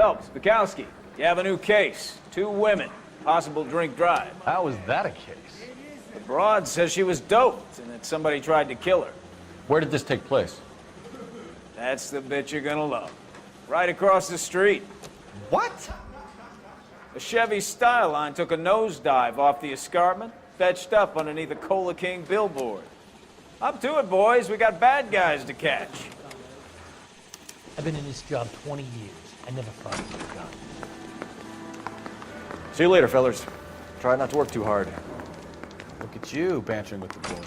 Phelps, Bukowski, you have a new case. 2 women, possible drink drive. How is that a case? The broad says she was doped and that somebody tried to kill her. Where did this take place? That's the bit you're gonna love. Right across the street. What? A Chevy Styline took a nosedive off the escarpment, fetched up underneath a Cola King billboard. Up to it, boys. We got bad guys to catch. I've been in this job 20 years. I never fired a gun. See you later, fellas. Try not to work too hard. Look at you, bantering with the boys.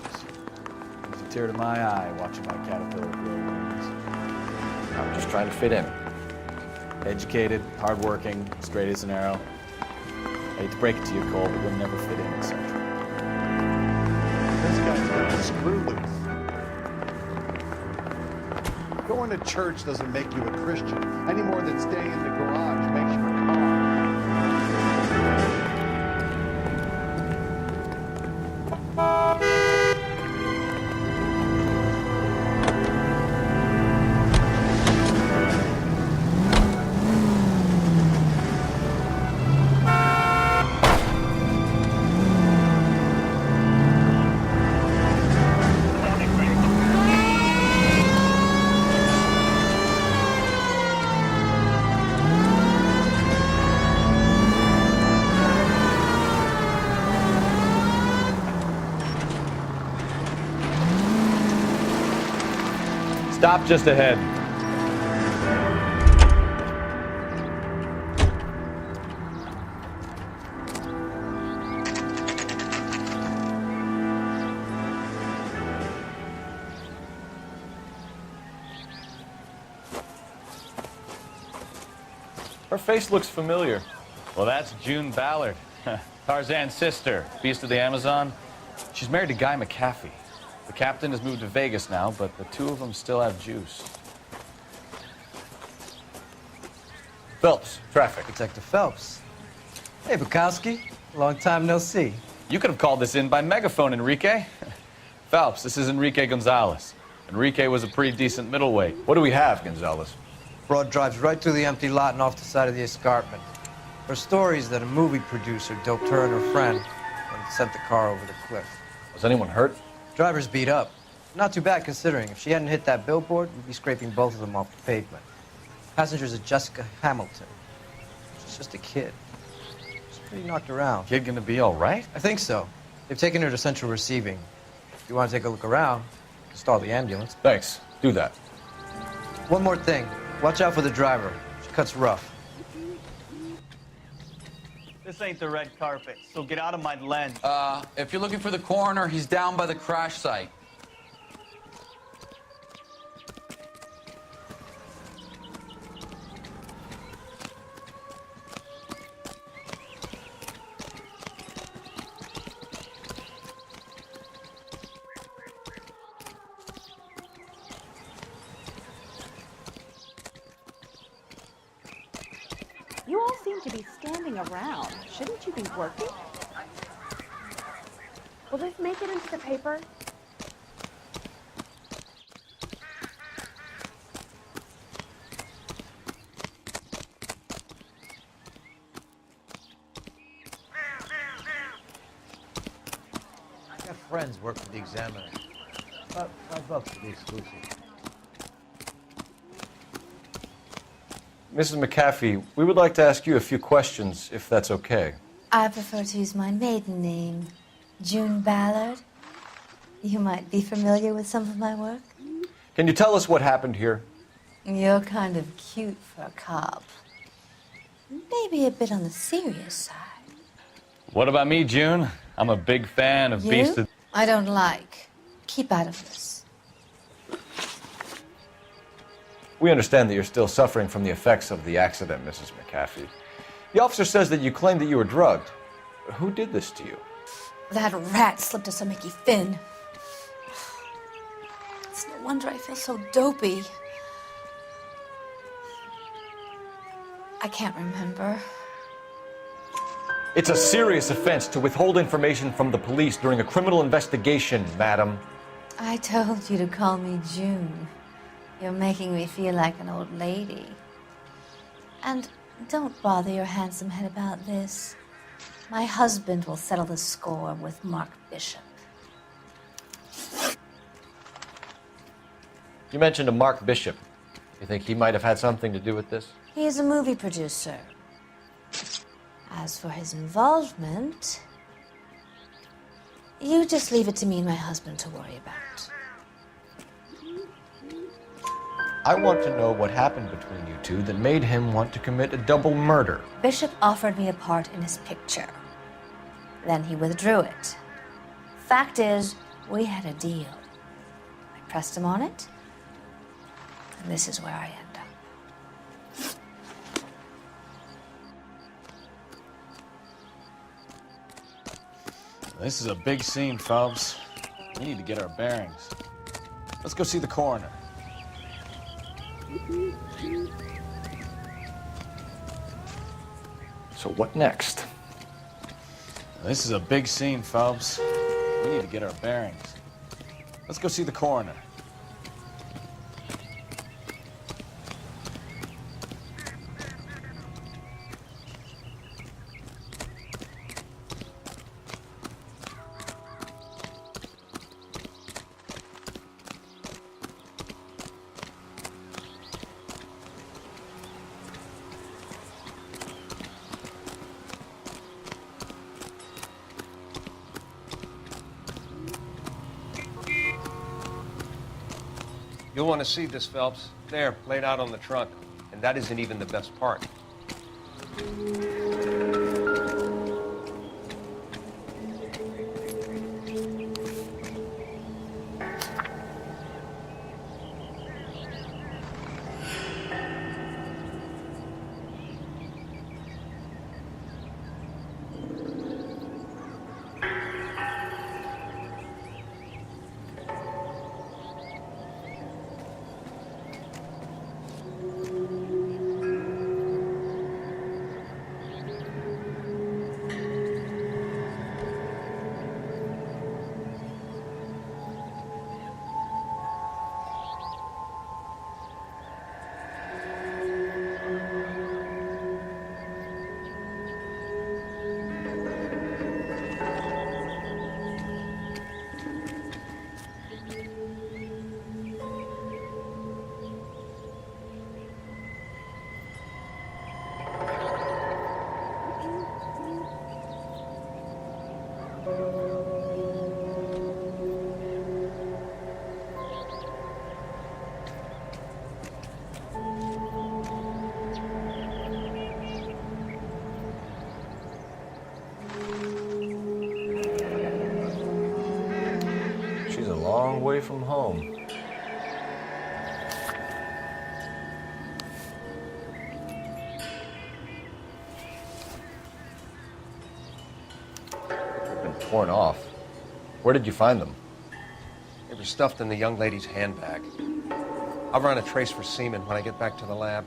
There's a tear to my eye watching my caterpillar grow wings. I'm just trying to fit in. Educated, hardworking, straight as an arrow. I hate to break it to you, Cole, but you'll never fit in at Central. This guy's got a screw loose. Going to church doesn't make you a Christian, any more than staying in the garage makes you a car. Stop just ahead. Her face looks familiar. Well, that's June Ballard, Tarzan's sister, beast of the Amazon. She's married to Guy McAfee. The captain has moved to Vegas now, but the 2 of them still have juice. Phelps, traffic. Detective Phelps. Hey, Bukowski. Long time no see. You could have called this in by megaphone, Enrique. Phelps, this is Enrique Gonzalez. Enrique was a pretty decent middleweight. What do we have, Gonzalez? Broad drives right through the empty lot and off the side of the escarpment. Her story is that a movie producer doped her and her friend and sent the car over the cliff. Was anyone hurt? Driver's beat up. Not too bad considering. If she hadn't hit that billboard, we'd be scraping both of them off the pavement. Passenger's a Jessica Hamilton. She's just a kid. She's pretty knocked around. Kid gonna be all right? I think so. They've taken her to Central Receiving. If you want to take a look around, stall the ambulance. Thanks. Do that. One more thing. Watch out for the driver. She cuts rough. This ain't the red carpet, so get out of my lens. If you're looking for the coroner, he's down by the crash site. You all seem to be standing around. Shouldn't you be working? Will this make it into the paper? I got friends work for the Examiner. About $5 for the exclusive. Mrs. McAfee, we would like to ask you a few questions, if that's okay. I prefer to use my maiden name, June Ballard. You might be familiar with some of my work. Can you tell us what happened here? You're kind of cute for a cop. Maybe a bit on the serious side. What about me, June? I'm a big fan of Beast of... I don't like. Keep out of this. We understand that you're still suffering from the effects of the accident, Mrs. McAfee. The officer says that you claimed that you were drugged. Who did this to you? That rat slipped us a Mickey Finn. It's no wonder I feel so dopey. I can't remember. It's a serious offense to withhold information from the police during a criminal investigation, madam. I told you to call me June. You're making me feel like an old lady. And Don't bother your handsome head about this. My husband will settle the score with Mark Bishop. You mentioned a Mark Bishop. You think he might have had something to do with this? He is a movie producer. As for his involvement, you just leave it to me and my husband to worry about. I want to know what happened between you two that made him want to commit a double murder. Bishop offered me a part in his picture. Then he withdrew it. Fact is, we had a deal. I pressed him on it, and this is where I end up. This is a big scene, Phelps. We need to get our bearings. Let's go see the coroner. So what next? This is a big scene, Phelps. We need to get our bearings. Let's go see the coroner. You'll want to see this, Phelps. There, laid out on the trunk. And that isn't even the best part. Long way from home. They've been torn off. Where did you find them? They were stuffed in the young lady's handbag. I'll run a trace for semen when I get back to the lab.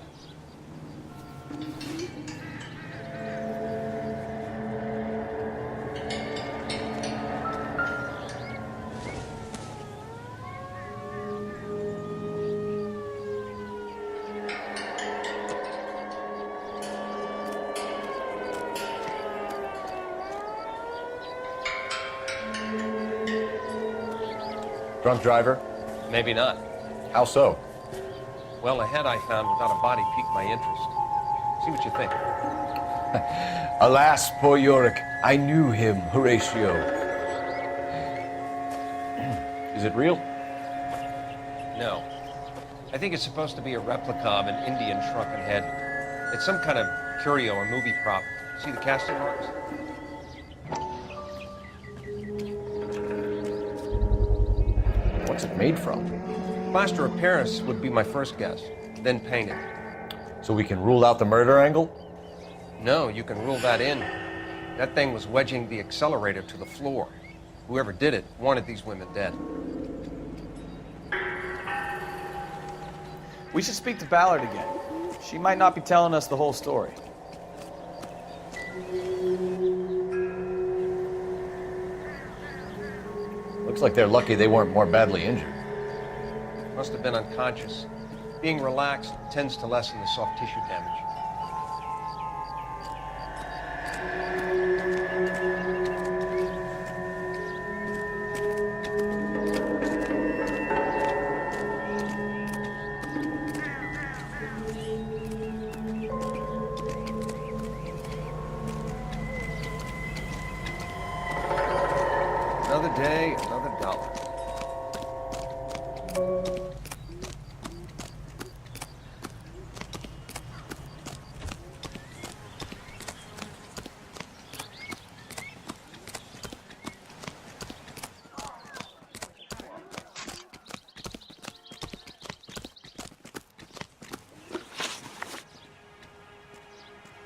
Drunk driver? Maybe not. How so? Well, the head I found without a body piqued my interest. See what you think. Alas, poor Yorick, I knew him, Horatio. Is it real? No. I think it's supposed to be a replica of an Indian shrunken head. It's some kind of curio or movie prop. See the casting marks? What's it made from? Plaster of Paris would be my first guess, then painted. So we can rule out the murder angle? No, you can rule that in. That thing was wedging the accelerator to the floor. Whoever did it wanted these women dead. We should speak to Ballard again. She might not be telling us the whole story. Looks like they're lucky they weren't more badly injured. Must have been unconscious. Being relaxed tends to lessen the soft tissue damage. Another day, another dollar.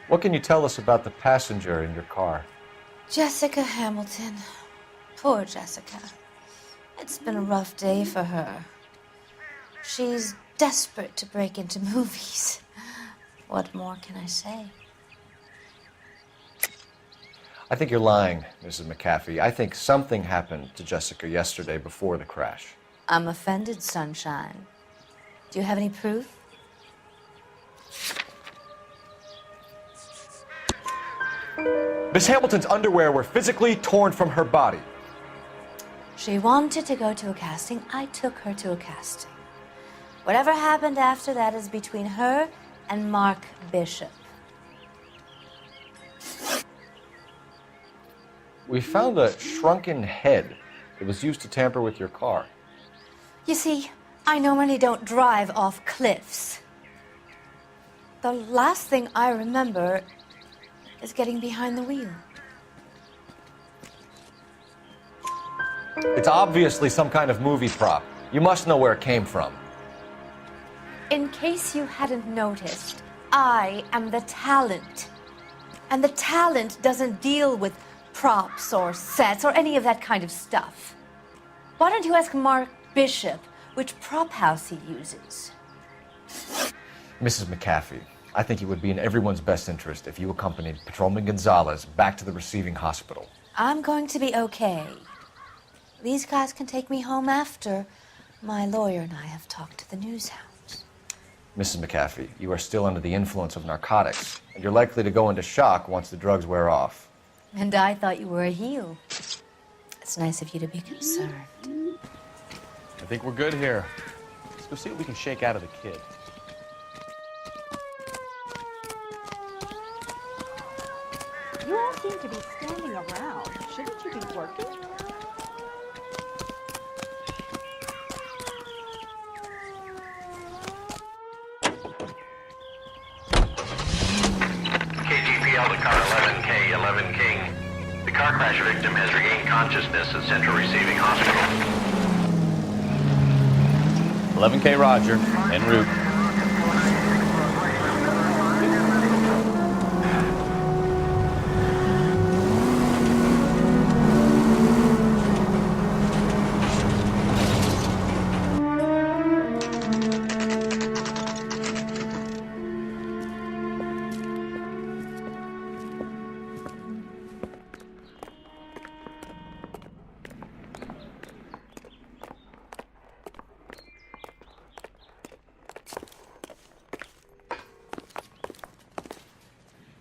What can you tell us about the passenger in your car? Jessica Hamilton. Poor Jessica. It's been a rough day for her. She's desperate to break into movies. What more can I say? I think you're lying, Mrs. McAfee. I think something happened to Jessica yesterday before the crash. I'm offended, Sunshine. Do you have any proof? Miss Hamilton's underwear were physically torn from her body. She wanted to go to a casting. I took her to a casting. Whatever happened after that is between her and Mark Bishop. We found a shrunken head that was used to tamper with your car. You see, I normally don't drive off cliffs. The last thing I remember is getting behind the wheel. It's obviously some kind of movie prop. You must know where it came from. In case you hadn't noticed, I am the talent. And the talent doesn't deal with props or sets or any of that kind of stuff. Why don't you ask Mark Bishop which prop house he uses? Mrs. McAfee, I think it would be in everyone's best interest if you accompanied Patrolman Gonzalez back to the receiving hospital. I'm going to be okay. These guys can take me home after my lawyer and I have talked to the news hounds. Mrs. McAfee, you are still under the influence of narcotics, and you're likely to go into shock once the drugs wear off. And I thought you were a heel. It's nice of you to be concerned. I think we're good here. Let's go see what we can shake out of the kid. You all seem to be standing around. Shouldn't you be working? KGPL to car 11K, 11 King. The car crash victim has regained consciousness at Central Receiving Hospital. 11K Roger, en route.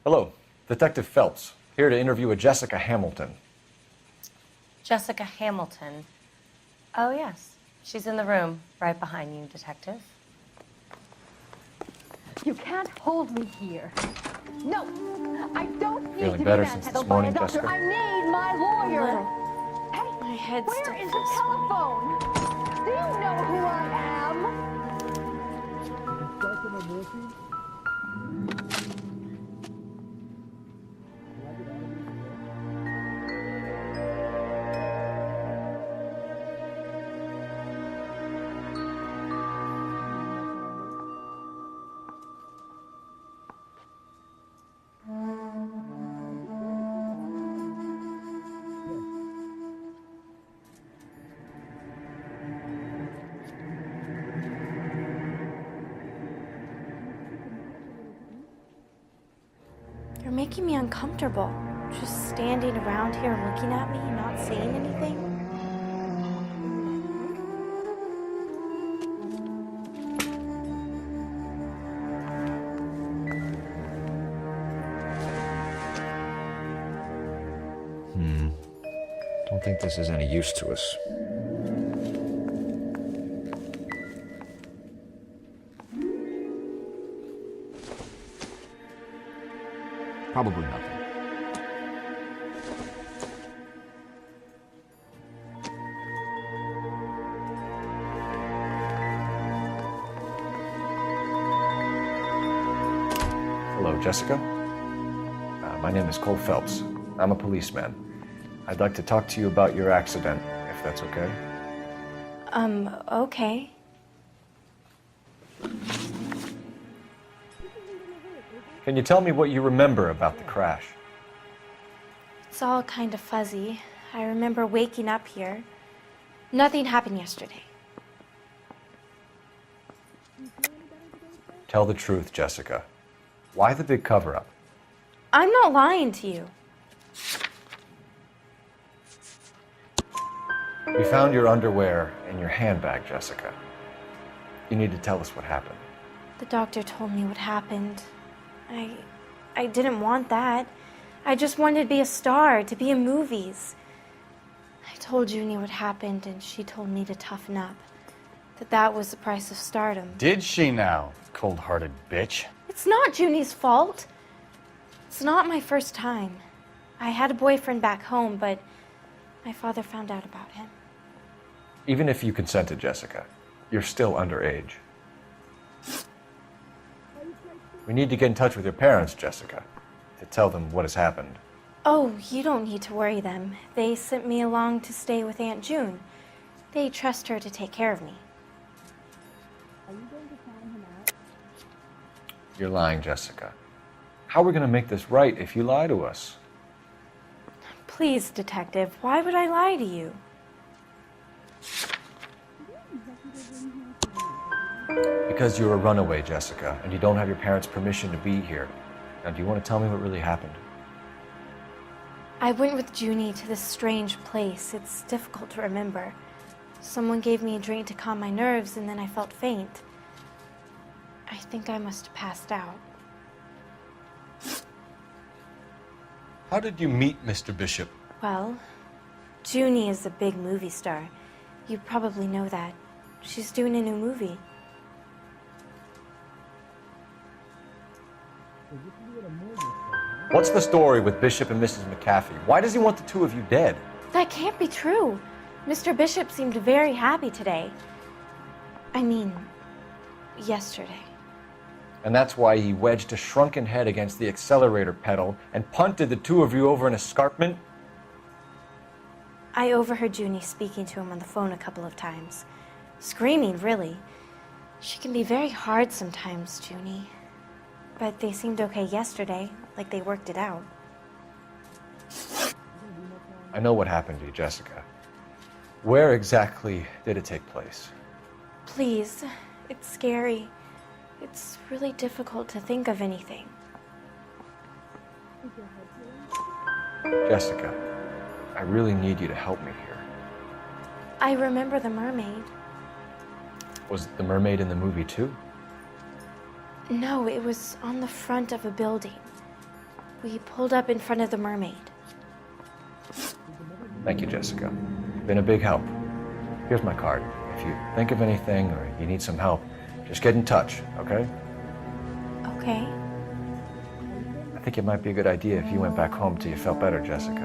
Hello, Detective Phelps, here to interview a Jessica Hamilton. Jessica Hamilton. Oh, yes. She's in the room, right behind you, Detective. You can't hold me here. No, I don't need Feeling to better be since manhandled this by morning, a doctor. Jessica? I need my lawyer. Hey, My head where still is the feels telephone? Do you know who I am? You're making me uncomfortable. Just standing around here looking at me, not saying anything. Don't think this is any use to us. Probably nothing. Jessica? My name is Cole Phelps. I'm a policeman. I'd like to talk to you about your accident, if that's okay. Okay. Can you tell me what you remember about the crash? It's all kind of fuzzy. I remember waking up here. Nothing happened yesterday. Tell the truth, Jessica. Why the big cover-up? I'm not lying to you. We found your underwear in your handbag, Jessica. You need to tell us what happened. The doctor told me what happened. I didn't want that. I just wanted to be a star, to be in movies. I told Junie what happened, and she told me to toughen up. That was the price of stardom. Did she now, cold-hearted bitch? It's not Junie's fault. It's not my first time. I had a boyfriend back home, but my father found out about him. Even if you consented, Jessica, you're still underage. We need to get in touch with your parents, Jessica, to tell them what has happened. Oh, you don't need to worry them. They sent me along to stay with Aunt June. They trust her to take care of me. You're lying, Jessica. How are we going to make this right if you lie to us? Please, Detective, why would I lie to you? Because you're a runaway, Jessica, and you don't have your parents' permission to be here. Now, do you want to tell me what really happened? I went with Junie to this strange place. It's difficult to remember. Someone gave me a drink to calm my nerves, and then I felt faint. I think I must have passed out. How did you meet Mr. Bishop? Well, Junie is a big movie star. You probably know that. She's doing a new movie. What's the story with Bishop and Mrs. McAfee? Why does he want the two of you dead? That can't be true. Mr. Bishop seemed very happy today. I mean, yesterday. And that's why he wedged a shrunken head against the accelerator pedal and punted the two of you over an escarpment? I overheard Junie speaking to him on the phone a couple of times. Screaming, really. She can be very hard sometimes, Junie. But they seemed okay yesterday, like they worked it out. I know what happened to you, Jessica. Where exactly did it take place? Please, it's scary. It's really difficult to think of anything. Jessica, I really need you to help me here. I remember the mermaid. Was the mermaid in the movie too? No, it was on the front of a building. We pulled up in front of the mermaid. Thank you, Jessica. You've been a big help. Here's my card. If you think of anything or you need some help, just get in touch, okay? Okay. I think it might be a good idea if you went back home till you felt better, Jessica.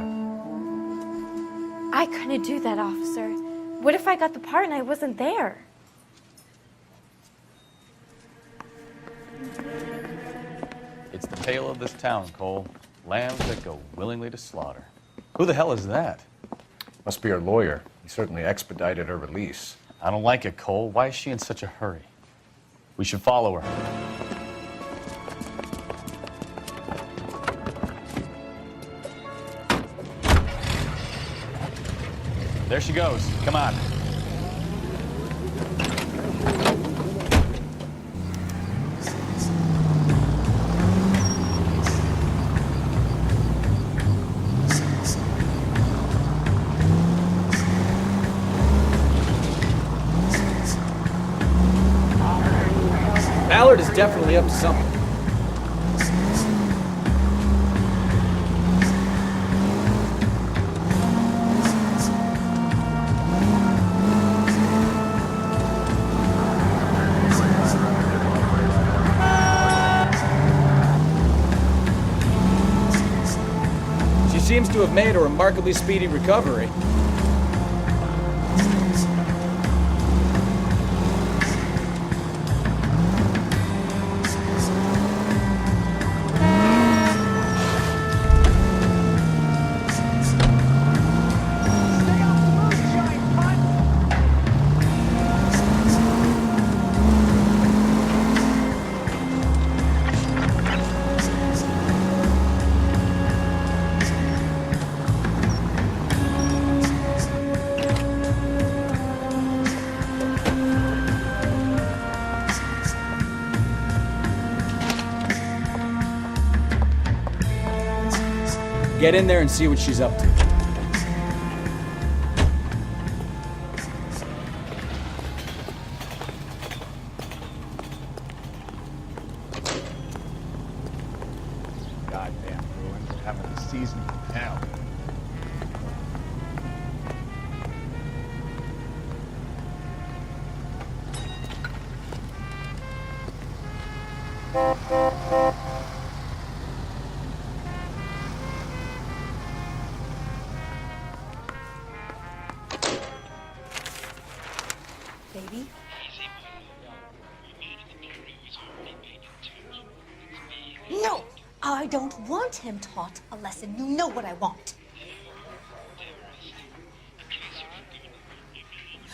I couldn't do that, officer. What if I got the part and I wasn't there? It's the tale of this town, Cole. Lambs that go willingly to slaughter. Who the hell is that? Must be her lawyer. He certainly expedited her release. I don't like it, Cole. Why is she in such a hurry? We should follow her. There she goes. Come on. Ballard is definitely up to something. She seems to have made a remarkably speedy recovery. Get in there and see what she's up to. Goddamn ruins, having a season in hell. Baby? No! I don't want him taught a lesson. You know what I want.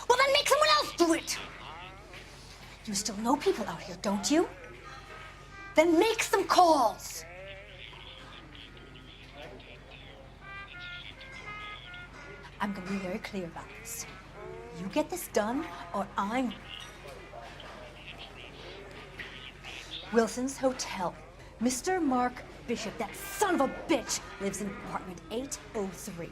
Well, then make someone else do it! You still know people out here, don't you? Then make some calls! I'm gonna be very clear about this. You get this done, or I'm... Wilson's Hotel. Mr. Mark Bishop, that son of a bitch, lives in apartment 803.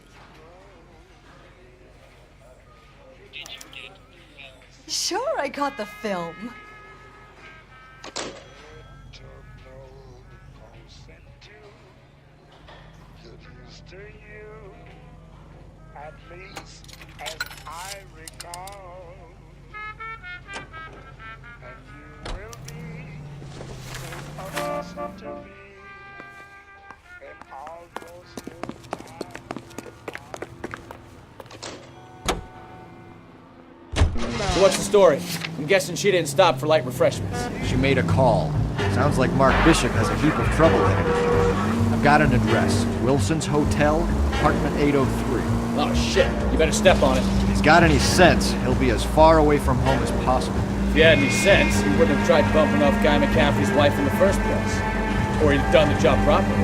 Sure, I got the film. At least as I recall, and you will be a sister to me in all those good times. So what's the story? I'm guessing she didn't stop for light refreshments. She made a call. Sounds like Mark Bishop has a heap of trouble ahead. I've got an address. Wilson's Hotel, apartment 803. Oh shit, you better step on it. If he's got any sense, he'll be as far away from home as possible. If he had any sense, he wouldn't have tried bumping off Guy McCaffrey's wife in the first place. Or he'd have done the job properly.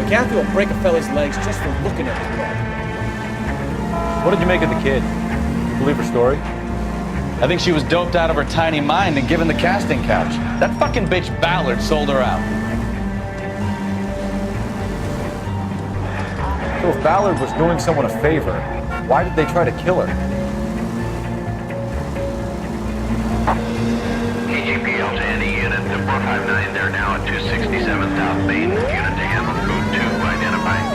McCaffrey will break a fella's legs just for looking at the problem. What did you make of the kid? You believe her story? I think she was doped out of her tiny mind and given the casting couch. That fucking bitch Ballard sold her out. So if Ballard was doing someone a favor, why did they try to kill her? KGPL to any unit to 459, they're now at 267 South Main. Unit to handle code 2, identified.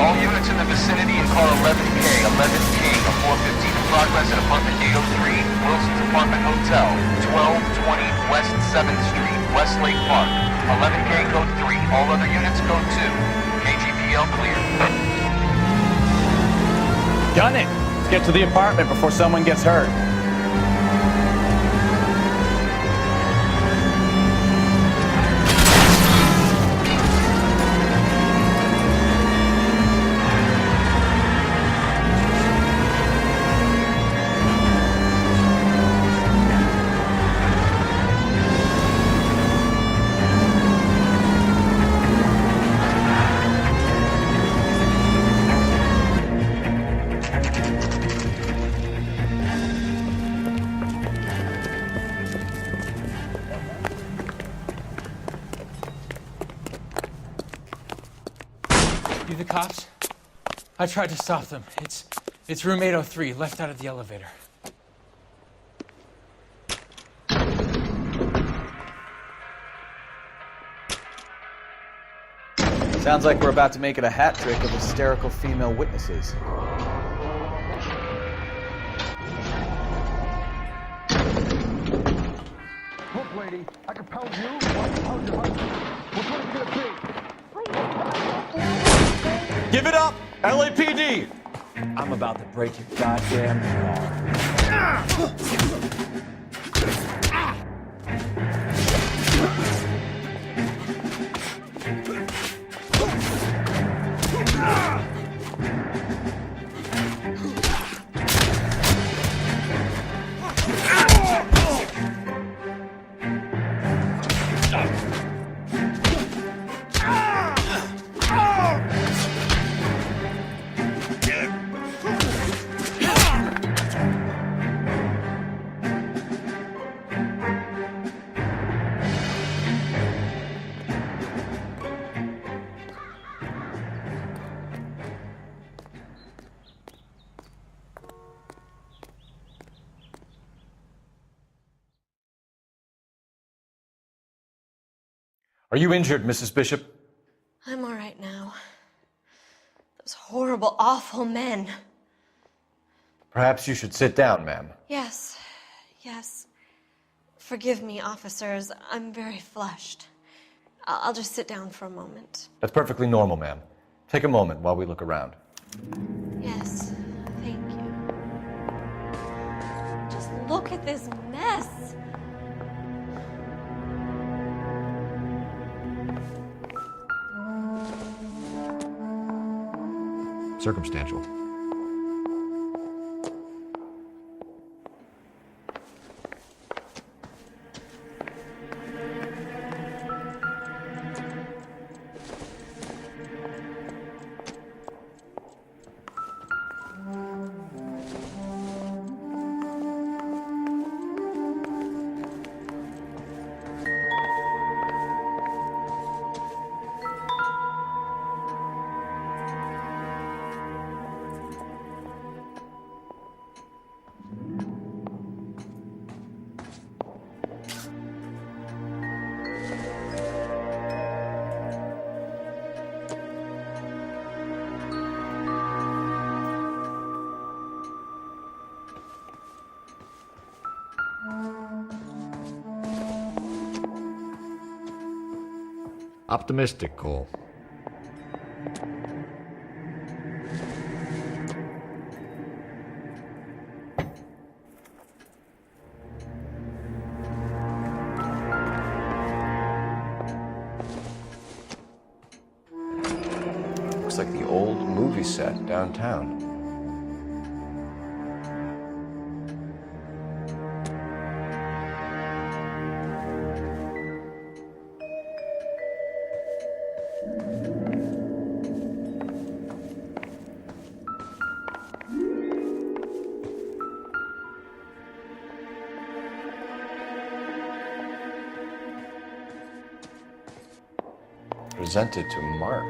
All units in the vicinity in car 11K, 11 King, a 415 in progress at apartment 803, Wilson's Apartment Hotel, 1220 West 7th Street, Westlake Park. 11K code 3, all other units code 2. KGPL clear. Done it! Let's get to the apartment before someone gets hurt. You the cops? I tried to stop them. It's room 803, left out of the elevator. Sounds like we're about to make it a hat trick of hysterical female witnesses. Look, lady, I can pound you, or I can pound your husband. Which one is it gonna be? Give it up, LAPD! I'm about to break your goddamn Are you injured, Mrs. Bishop? I'm all right now. Those horrible, awful men. Perhaps you should sit down, ma'am. Yes, yes. Forgive me, officers. I'm very flushed. I'll just sit down for a moment. That's perfectly normal, ma'am. Take a moment while we look around. Yes, thank you. Just look at this mess. Circumstantial. Optimistic, Cole. Looks like the old movie set downtown. Presented to Mark.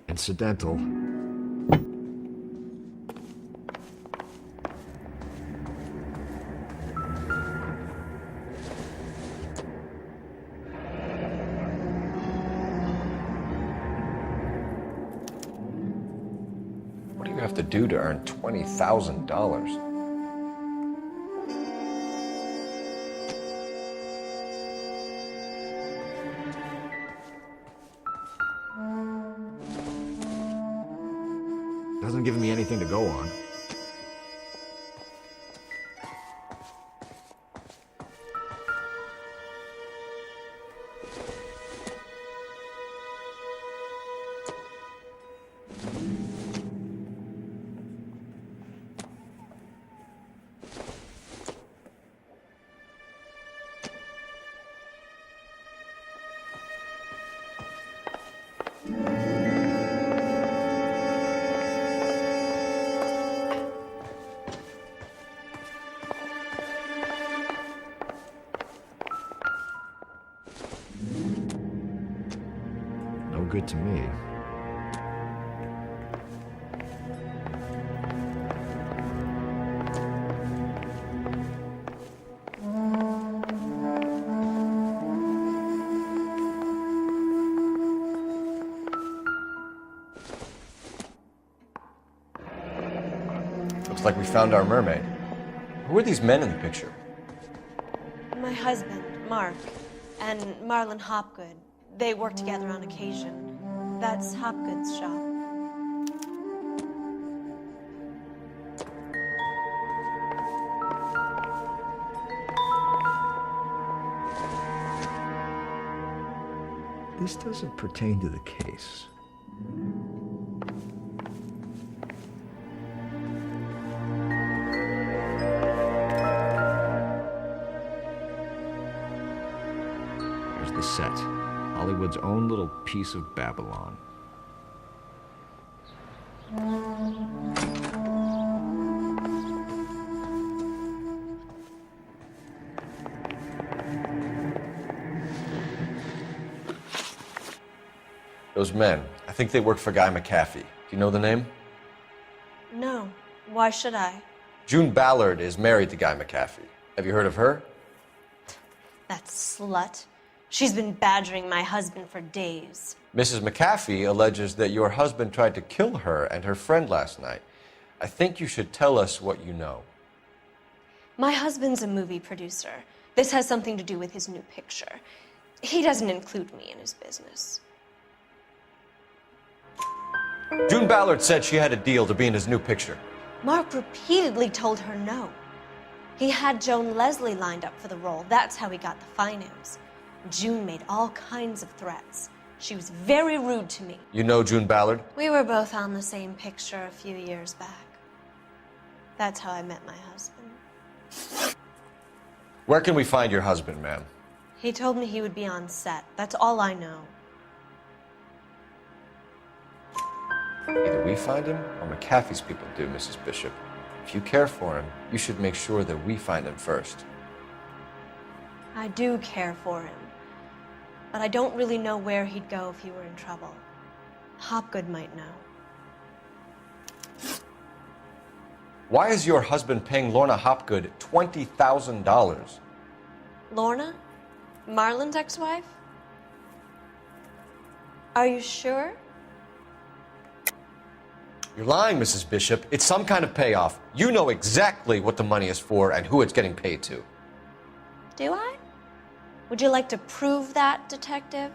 Incidental. Have to do to earn $20,000. Doesn't give me anything to go on. Good to me. Looks like we found our mermaid. Who are these men in the picture? My husband, Mark, and Marlon Hopgood. They work together on occasion. That's Hopgood's shop. This doesn't pertain to the case. There's the set. Hollywood's own little piece of Babylon. Those men, I think they work for Guy McAfee. Do you know the name? No. Why should I? June Ballard is married to Guy McAfee. Have you heard of her? That slut. She's been badgering my husband for days. Mrs. McAfee alleges that your husband tried to kill her and her friend last night. I think you should tell us what you know. My husband's a movie producer. This has something to do with his new picture. He doesn't include me in his business. June Ballard said she had a deal to be in his new picture. Mark repeatedly told her no. He had Joan Leslie lined up for the role. That's how he got the finance. June made all kinds of threats. She was very rude to me. You know June Ballard? We were both on the same picture a few years back. That's how I met my husband. Where can we find your husband, ma'am? He told me he would be on set. That's all I know. Either we find him or McAfee's people do, Mrs. Bishop. If you care for him, you should make sure that we find him first. I do care for him, but I don't really know where he'd go if he were in trouble. Hopgood might know. Why is your husband paying Lorna Hopgood $20,000? Lorna? Marlon's ex-wife? Are you sure? You're lying, Mrs. Bishop. It's some kind of payoff. You know exactly what the money is for and who it's getting paid to. Do I? Would you like to prove that, detective?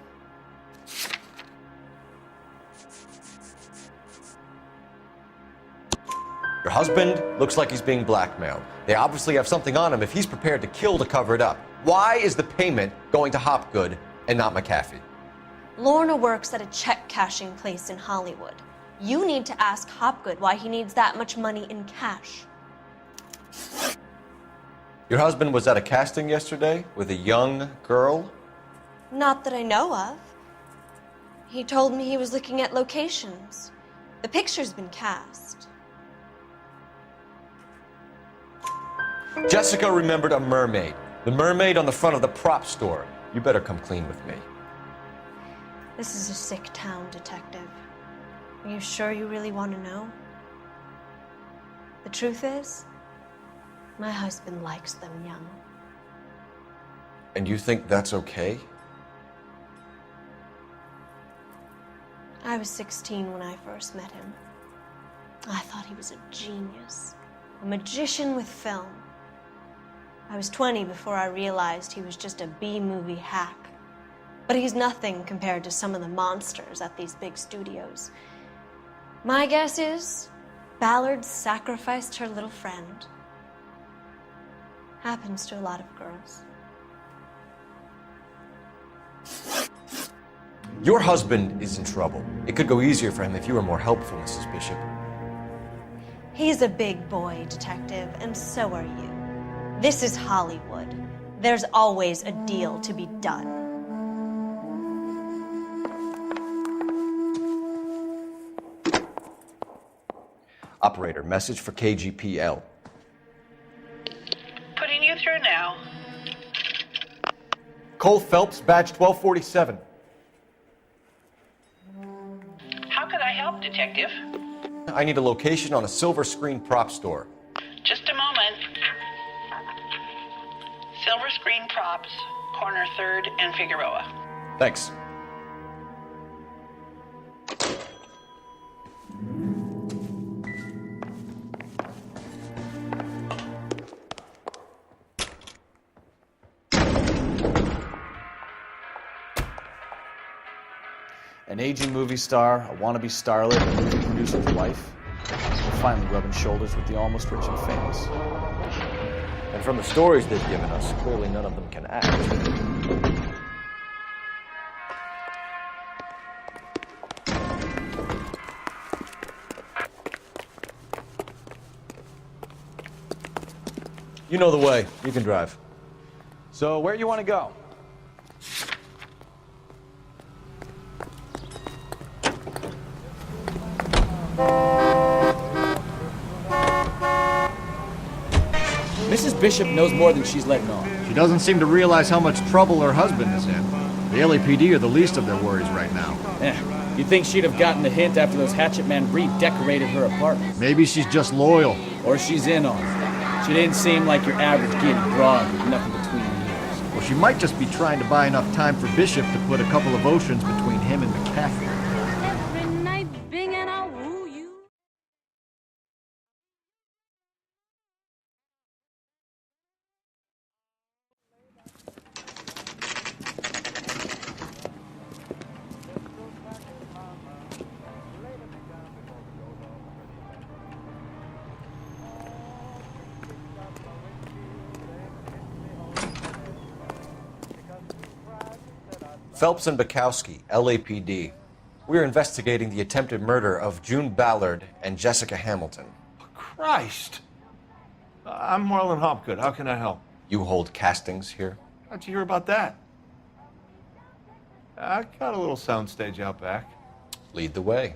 Your husband looks like he's being blackmailed. They obviously have something on him if he's prepared to kill to cover it up. Why is the payment going to Hopgood and not McAfee? Lorna works at a check-cashing place in Hollywood. You need to ask Hopgood why he needs that much money in cash. Your husband was at a casting yesterday with a young girl? Not that I know of. He told me he was looking at locations. The picture's been cast. Jessica remembered a mermaid. The mermaid on the front of the prop store. You better come clean with me. This is a sick town, detective. Are you sure you really want to know? The truth is, my husband likes them young. And you think that's okay? I was 16 when I first met him. I thought he was a genius, a magician with film. I was 20 before I realized he was just a B-movie hack. But he's nothing compared to some of the monsters at these big studios. My guess is Ballard sacrificed her little friend. Happens to a lot of girls. Your husband is in trouble. It could go easier for him if you were more helpful, Mrs. Bishop. He's a big boy, detective, and so are you. This is Hollywood. There's always a deal to be done. Operator, message for KGPL. Putting you through now. Cole Phelps, badge 1247. How could I help, Detective? I need a location on a silver screen prop store. Just a moment. Silver Screen Props, corner 3rd and Figueroa. Thanks. An aging movie star, a wannabe starlet, a movie producer's wife. We're finally rubbing shoulders with the almost rich and famous. And from the stories they've given us, clearly none of them can act. You know the way. You can drive. So where you want to go? Mrs. Bishop knows more than she's letting on. She doesn't seem to realize how much trouble her husband is in. The LAPD are the least of their worries right now. You'd think she'd have gotten the hint after those hatchet men redecorated her apartment. Maybe she's just loyal. Or she's in on it. She didn't seem like your average giddy broad with nothing between the ears. Well, she might just be trying to buy enough time for Bishop to put a couple of oceans between him and McCaffrey. Every night, Bing and I'll woo you. Phelps and Bukowski, LAPD. We're investigating the attempted murder of June Ballard and Jessica Hamilton. Christ! I'm Marlon Hopgood. How can I help? You hold castings here? How'd you hear about that? I got a little soundstage out back. Lead the way.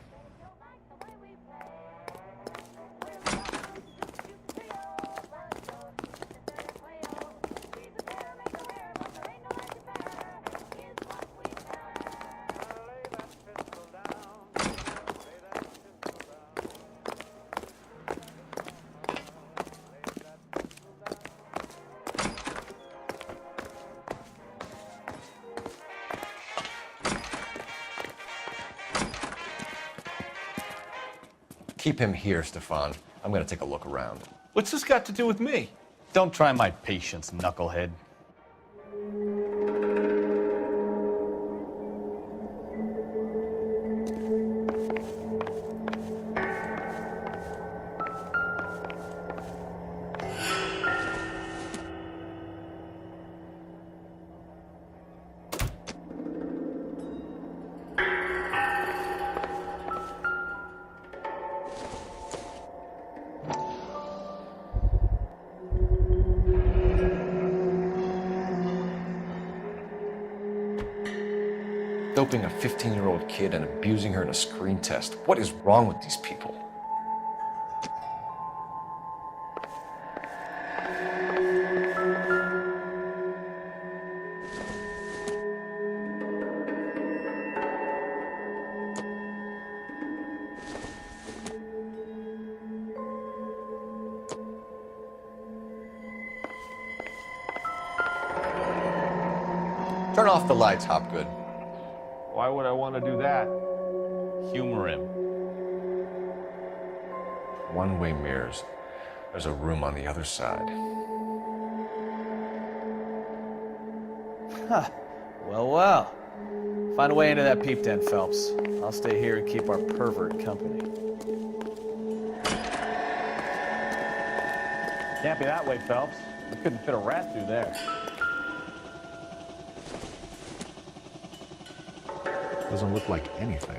Keep him here, Stefan. I'm gonna take a look around. What's this got to do with me? Don't try my patience, knucklehead. Doping a 15-year-old kid and abusing her in a screen test. What is wrong with these people? Turn off the lights, Hopgood. Why would I want to do that? Humor him. One-way mirrors. There's a room on the other side. Huh. Well, well. Find a way into that peep den, Phelps. I'll stay here and keep our pervert company. Can't be that way, Phelps. We couldn't fit a rat through there. Doesn't look like anything.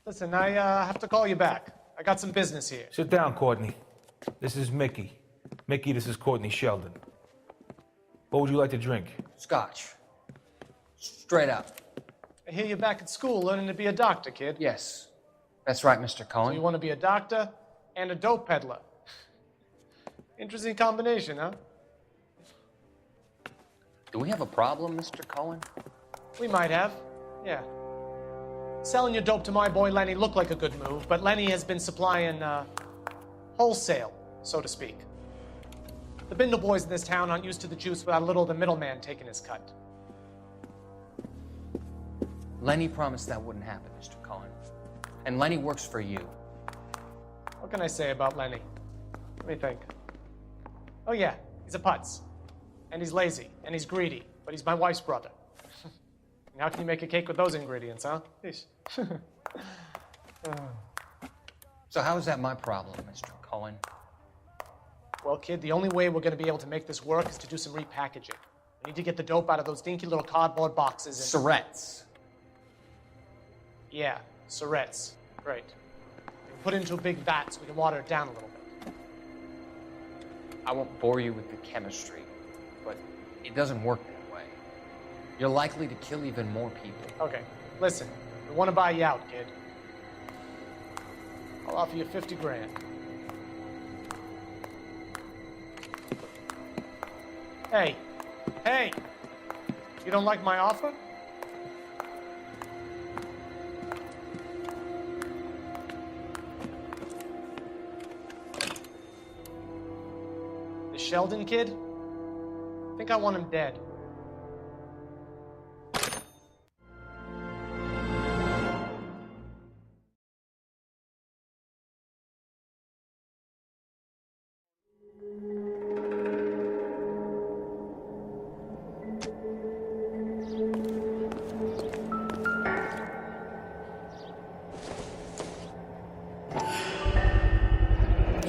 Listen, I have to call you back. I got some business here. Sit down, Courtney. This is Mickey. Mickey, this is Courtney Sheldon. What would you like to drink? Scotch. Straight up. I hear you're back at school learning to be a doctor, kid. Yes. That's right, Mr. Cohen. So you want to be a doctor and a dope peddler. Interesting combination, huh? Do we have a problem, Mr. Cohen? We might have, yeah. Selling your dope to my boy Lenny looked like a good move, but Lenny has been supplying, wholesale, so to speak. The Bindle boys in this town aren't used to the juice without a little of the middleman taking his cut. Lenny promised that wouldn't happen, Mr. Cohen. And Lenny works for you. What can I say about Lenny? Let me think. Oh yeah, He's a putz. And he's lazy. And he's greedy. But he's my wife's brother. And how can you make a cake with those ingredients, huh? So how is that my problem, Mr. Cohen? Well, kid, the only way we're going to be able to make this work is to do some repackaging. We need to get the dope out of those dinky little cardboard boxes and... Surrettes. Yeah, Surrettes. Great. We put it into a big vat so we can water it down a little bit. I won't bore you with the chemistry, but it doesn't work that way. You're likely to kill even more people. Okay, listen. We want to buy you out, kid. I'll offer you 50 grand. Hey. Hey! You don't like my offer? The Sheldon kid? I think I want him dead.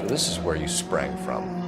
This is where you sprang from.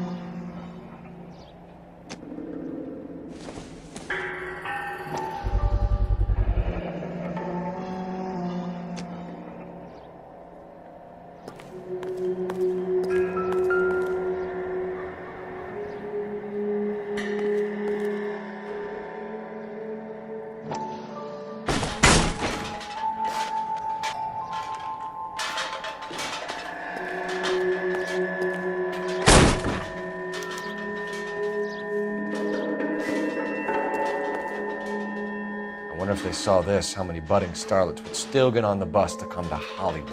If they saw this, how many budding starlets would still get on the bus to come to Hollywood?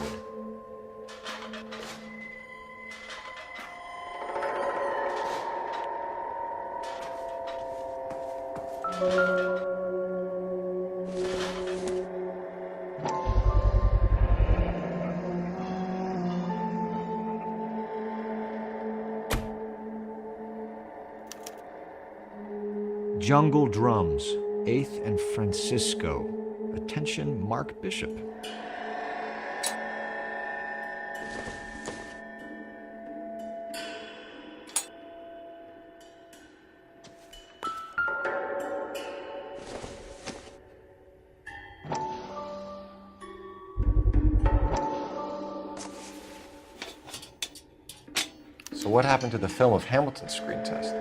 Jungle Drums, 8th and Francisco. Attention, Mark Bishop. So what happened to the film of Hamilton's screen test?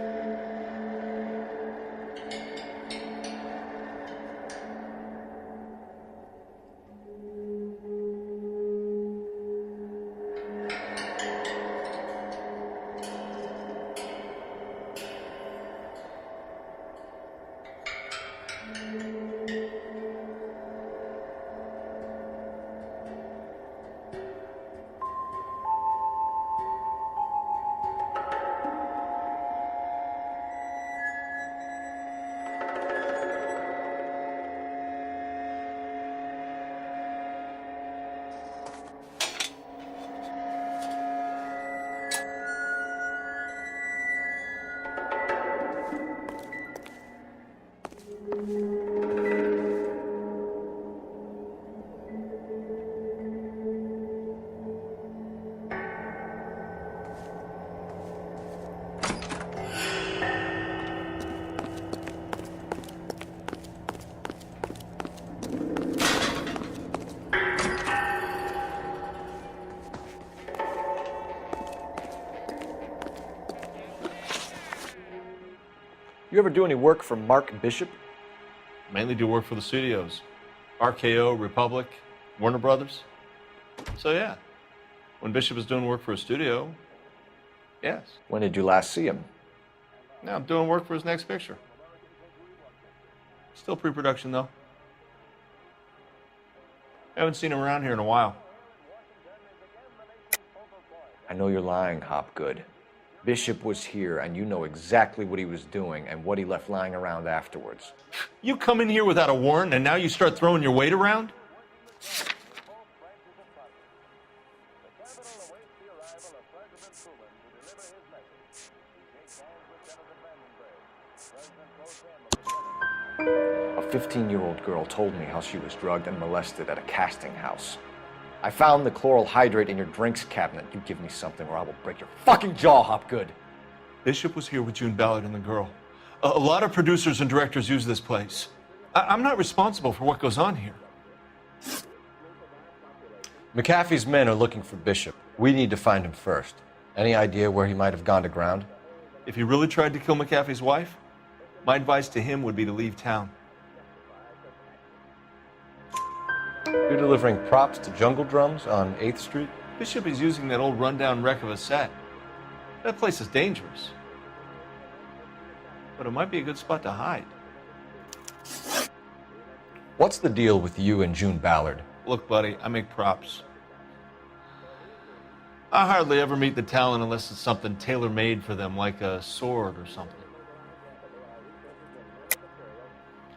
You ever do any work for Mark Bishop? Mainly do work for the studios. RKO, Republic, Warner Brothers. So yeah, when Bishop is doing work for a studio, yes. When did you last see him? Now I'm doing work for his next picture. Still pre-production though. Haven't seen him around here in a while. I know you're lying, Hopgood. Bishop was here, and you know exactly what he was doing and what he left lying around afterwards. You come in here without a warrant, and now you start throwing your weight around? A 15-year-old girl told me how she was drugged and molested at a casting house. I found the chloral hydrate in your drinks cabinet. You give me something or I will break your fucking jaw, Hopgood. Bishop was here with June Ballard and the girl. A lot of producers and directors use this place. I'm not responsible for what goes on here. McAfee's men are looking for Bishop. We need to find him first. Any idea where he might have gone to ground? If he really tried to kill McAfee's wife, my advice to him would be to leave town. You're delivering props to Jungle Drums on 8th Street? Bishop is using that old rundown wreck of a set. That place is dangerous. But it might be a good spot to hide. What's the deal with you and June Ballard? Look, buddy, I make props. I hardly ever meet the talent unless it's something tailor-made for them, like a sword or something.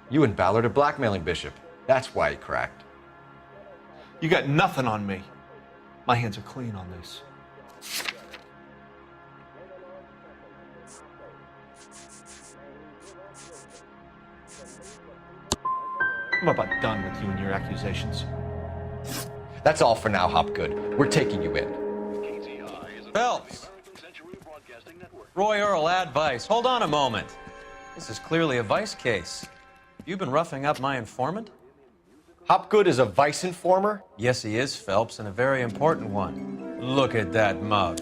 You and Ballard are blackmailing Bishop. That's why he cracked. You got nothing on me. My hands are clean on this. I'm about done with you and your accusations. That's all for now, Hopgood. We're taking you in. Phelps! Roy Earl, ad vice. Hold on a moment. This is clearly a vice case. You've been roughing up my informant? Hopgood is a vice informer? Yes, he is, Phelps, and a very important one. Look at that mug.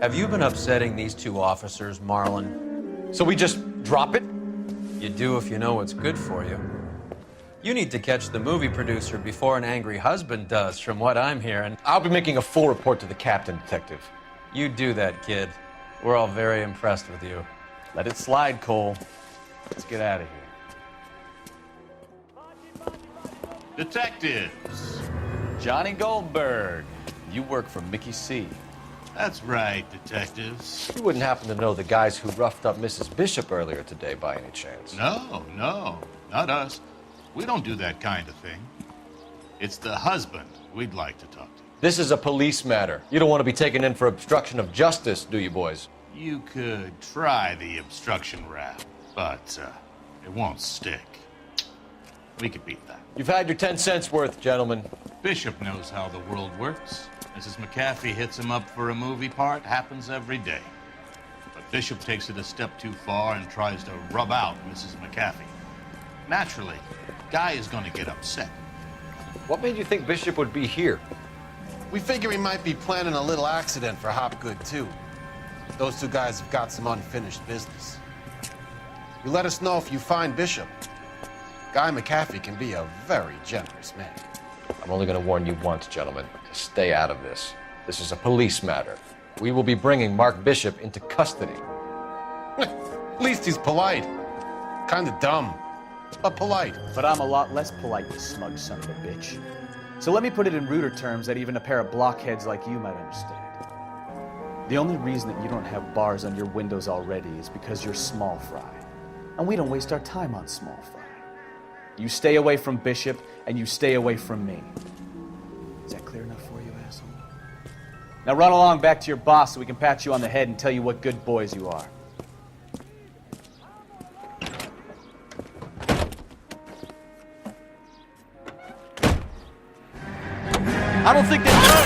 Have you been upsetting these two officers, Marlin? So we just drop it? You do if you know what's good for you. You need to catch the movie producer before an angry husband does, from what I'm hearing. I'll be making a full report to the captain, Detective. You do that, kid. We're all very impressed with you. Let it slide, Cole. Let's get out of here. Detectives. Johnny Goldberg. You work for Mickey C. That's right, detectives. You wouldn't happen to know the guys who roughed up Mrs. Bishop earlier today by any chance? No, not us. We don't do that kind of thing. It's the husband we'd like to talk to. This is a police matter. You don't want to be taken in for obstruction of justice, do you, boys? You could try the obstruction rap, but it won't stick. We could beat that. You've had your 10 cents worth, gentlemen. Bishop knows how the world works. Mrs. McAfee hits him up for a movie part, happens every day. But Bishop takes it a step too far and tries to rub out Mrs. McAfee. Naturally, Guy is going to get upset. What made you think Bishop would be here? We figure he might be planning a little accident for Hopgood, too. Those two guys have got some unfinished business. You let us know if you find Bishop. Guy McAfee can be a very generous man. I'm only going to warn you once, gentlemen, to stay out of this. This is a police matter. We will be bringing Mark Bishop into custody. At least he's polite. Kind of dumb, but polite. But I'm a lot less polite, you smug son of a bitch. So let me put it in ruder terms that even a pair of blockheads like you might understand. The only reason that you don't have bars on your windows already is because you're small fry. And we don't waste our time on small fry. You stay away from Bishop, and you stay away from me. Is that clear enough for you, asshole? Now run along back to your boss so we can pat you on the head and tell you what good boys you are. I don't think they...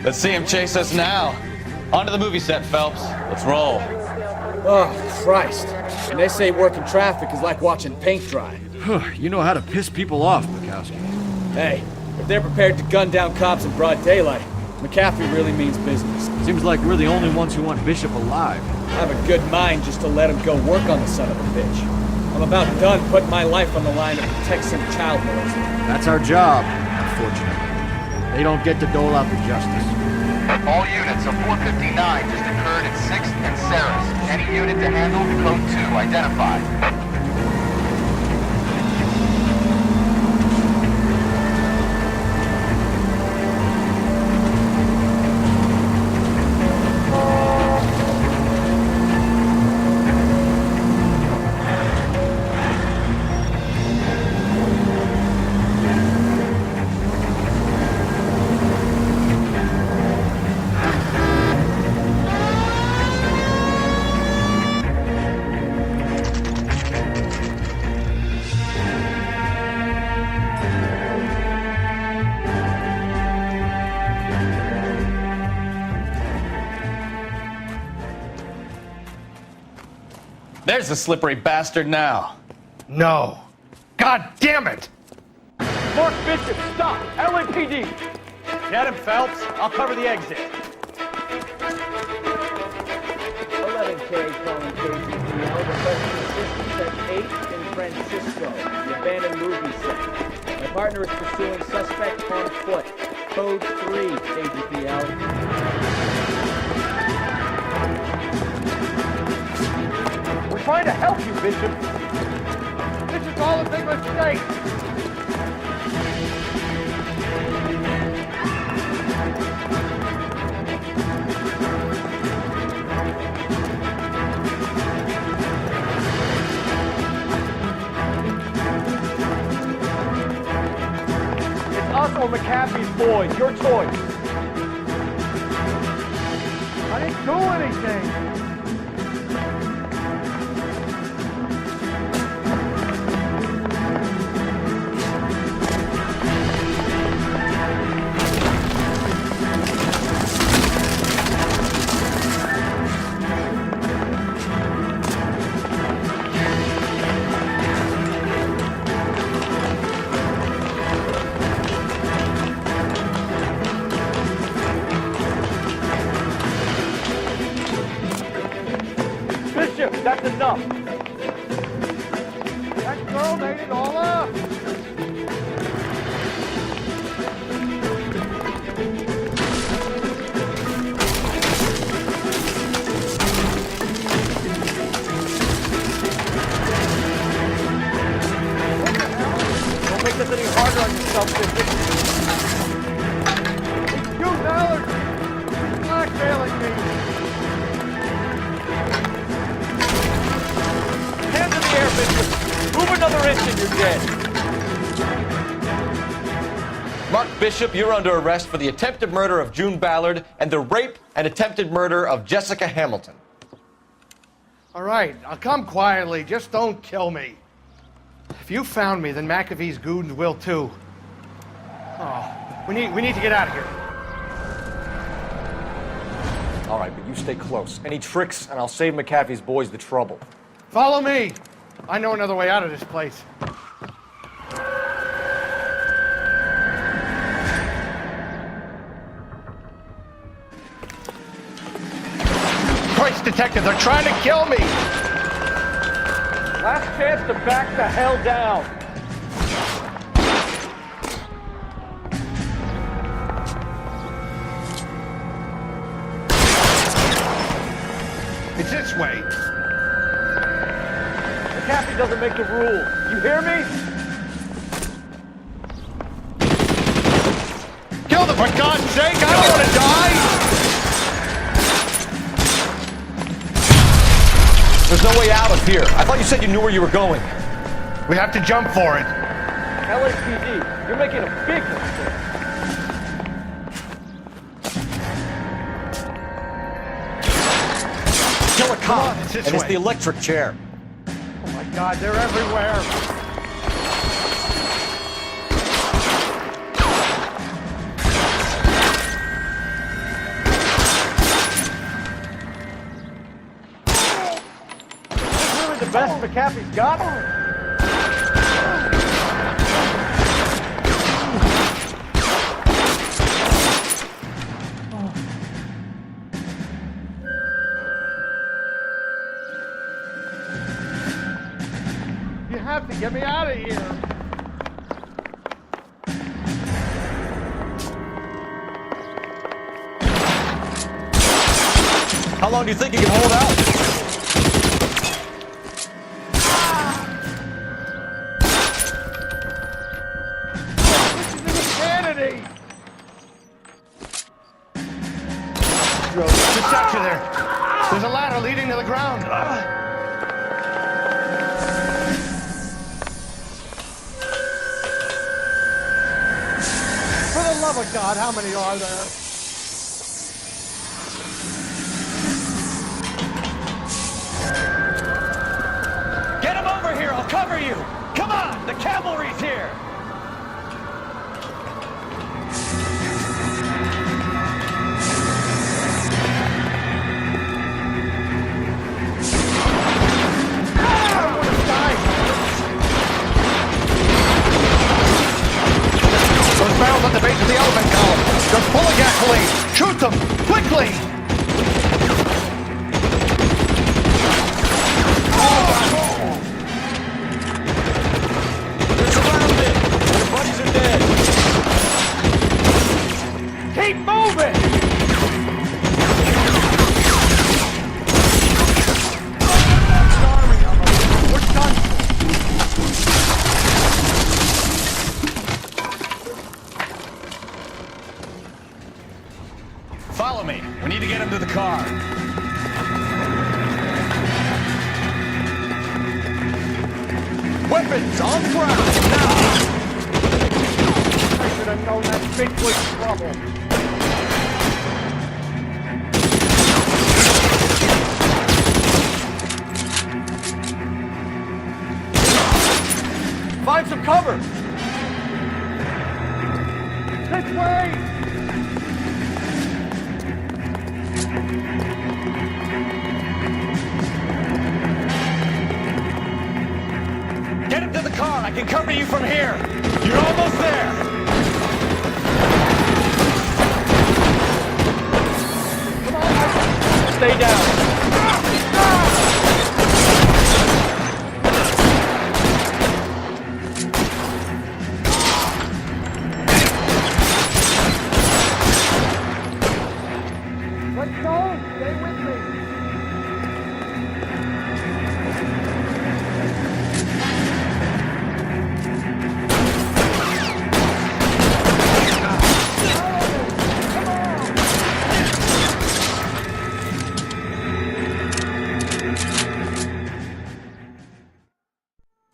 Let's see him chase us now. On to the movie set, Phelps. Let's roll. Oh, Christ. And they say working traffic is like watching paint dry. You know how to piss people off, Bukowski. Hey, if they're prepared to gun down cops in broad daylight, McCaffrey really means business. Seems like we're the only ones who want Bishop alive. I have a good mind just to let him go work on the son of a bitch. I'm about done putting my life on the line to protect some child molester. That's our job, unfortunately. They don't get to dole out the justice. All units of 459 just occurred at 6th and Saris. Any unit to handle code 2 identified. There's the slippery bastard now. No. God damn it! Mark Bishop, stop! LAPD! Get him, Phelps. I'll cover the exit. 11K calling KGPL, requesting assistance at 8th in Francisco, the abandoned movie set. My partner is pursuing suspect on foot. Code 3, KGPL. We're trying to help you, Bishop. This is all a big mistake. It's us or McAfee's boys. Your choice. I didn't do anything. That's enough. That girl made it all up. Don't make this any harder on yourself, Bishop. You, Ballard! You're blackmailing me. Hands in the air, Bishop. Move another inch and you're dead. Mark Bishop, you're under arrest for the attempted murder of June Ballard and the rape and attempted murder of Jessica Hamilton. All right, I'll come quietly. Just don't kill me. If you found me, then McAfee's goons will too. Oh, we need to get out of here. All right, but you stay close. Any tricks, and I'll save McAfee's boys the trouble. Follow me. I know another way out of this place. Christ, detective, they're trying to kill me. Last chance to back the hell down. It's this way. McAfee doesn't make the rules. You hear me? Kill them, for God's sake! I don't want to die! There's no way out of here. I thought you said you knew where you were going. We have to jump for it. LAPD, you're making a big mistake. Kill a cop, it's this and it's way. the electric chair. Oh my God, they're everywhere. the best McAfee's got? You have to get me out of here. How long do you think you can hold out? Insanity! Just out you there. There's a ladder leading to the ground. For the love of God, how many are there? Get him over here, I'll cover you! Come on, the cavalry's here! Those barrels at the base of the elephant column. They're full of gasoline. Shoot them, quickly! They're surrounded! Their buddies are dead! Keep moving! We're done. Follow me. We need to get him to the car. Weapons on ground, now! I should have known that bitch was trouble. Find some cover! This way! Get him to the car. I can cover you from here. You're almost there. Come on, stay down. Let's go! Stay with me!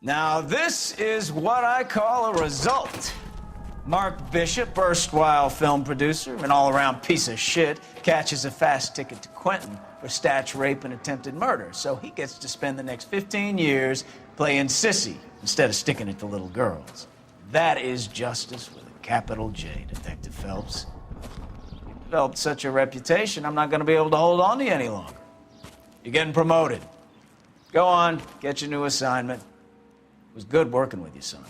Now, this is what I call a result. Mark Bishop, erstwhile film producer and all-around piece of shit, catches a fast ticket to Quentin for statch rape and attempted murder, so he gets to spend the next 15 years playing sissy instead of sticking it to little girls. That is justice with a capital J, Detective Phelps. You developed such a reputation, I'm not going to be able to hold on to you any longer. You're getting promoted. Go on, get your new assignment. It was good working with you, son.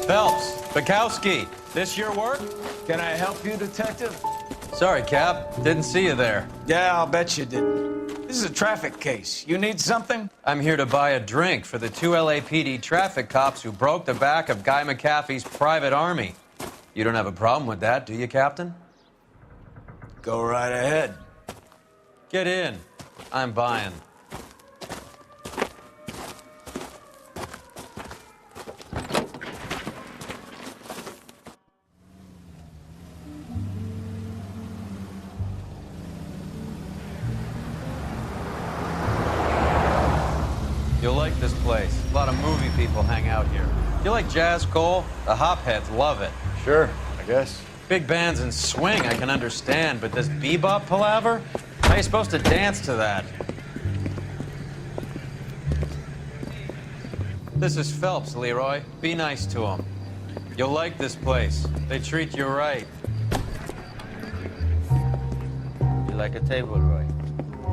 Phelps, Bukowski, this your work? Can I help you, Detective? Sorry, Cap. Didn't see you there. Yeah, I'll bet you didn't. This is a traffic case. You need something? I'm here to buy a drink for the 2 LAPD traffic cops who broke the back of Guy McAfee's private army. You don't have a problem with that, do you, Captain? Go right ahead. Get in. I'm buying. You'll like this place. A lot of movie people hang out here. You like jazz, Cole? The hopheads love it. Sure, I guess. Big bands and swing I can understand, but this bebop palaver? How are you supposed to dance to that? This is Phelps, Leroy. Be nice to him. You'll like this place. They treat you right. You like a table, Roy?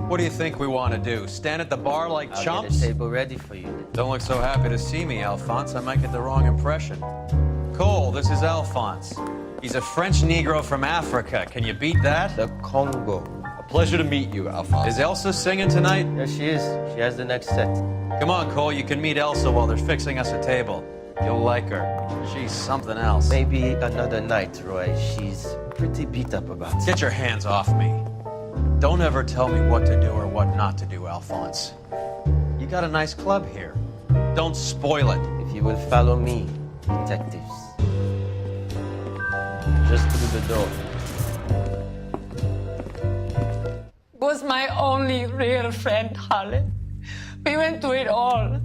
What do you think we want to do? Stand at the bar like I'll chumps? get a table ready for you. Don't look so happy to see me, Alphonse. I might get the wrong impression. Cole, this is Alphonse. He's a French Negro from Africa. Can you beat that? The Congo. A pleasure to meet you, Alphonse. Is Elsa singing tonight? Yes, she is. She has the next set. Come on, Cole. You can meet Elsa while they're fixing us a table. You'll like her. She's something else. Maybe another night, Roy. She's pretty beat up about it. Get your hands off me. Don't ever tell me what to do or what not to do, Alphonse. You got a nice club here. Don't spoil it. If you will follow me, detectives. Just through the door. Was my only real friend, Harlan. We went through it all.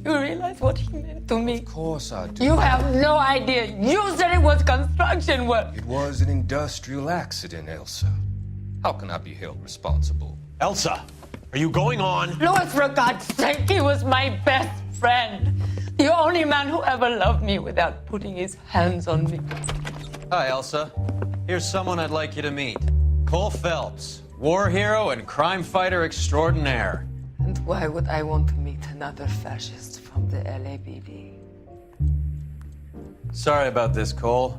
Do you realize what he meant to me? Of course I do. You have no idea. You said it was construction work. It was an industrial accident, Elsa. How can I be held responsible? Elsa, are you going on? Louis, for God's sake, he was my best friend. The only man who ever loved me without putting his hands on me. Hi, Elsa. Here's someone I'd like you to meet. Cole Phelps, war hero and crime fighter extraordinaire. And why would I want to meet another fascist from the LAPD? Sorry about this, Cole.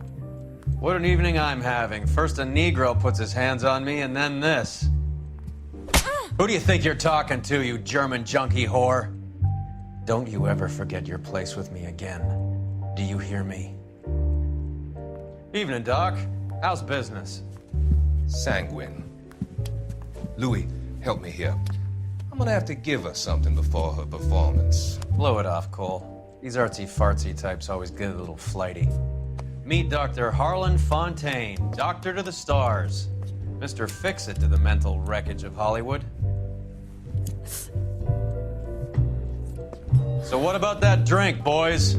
What an evening I'm having. First a Negro puts his hands on me, and then this. Who do you think you're talking to, you German junkie whore? Don't you ever forget your place with me again. Do you hear me? Evening, Doc. How's business? Sanguine. Louis, help me here. I'm gonna have to give her something before her performance. Blow it off, Cole. These artsy-fartsy types always get a little flighty. Meet Dr. Harlan Fontaine, doctor to the stars. Mr. Fix-It to the mental wreckage of Hollywood. So what about that drink, boys?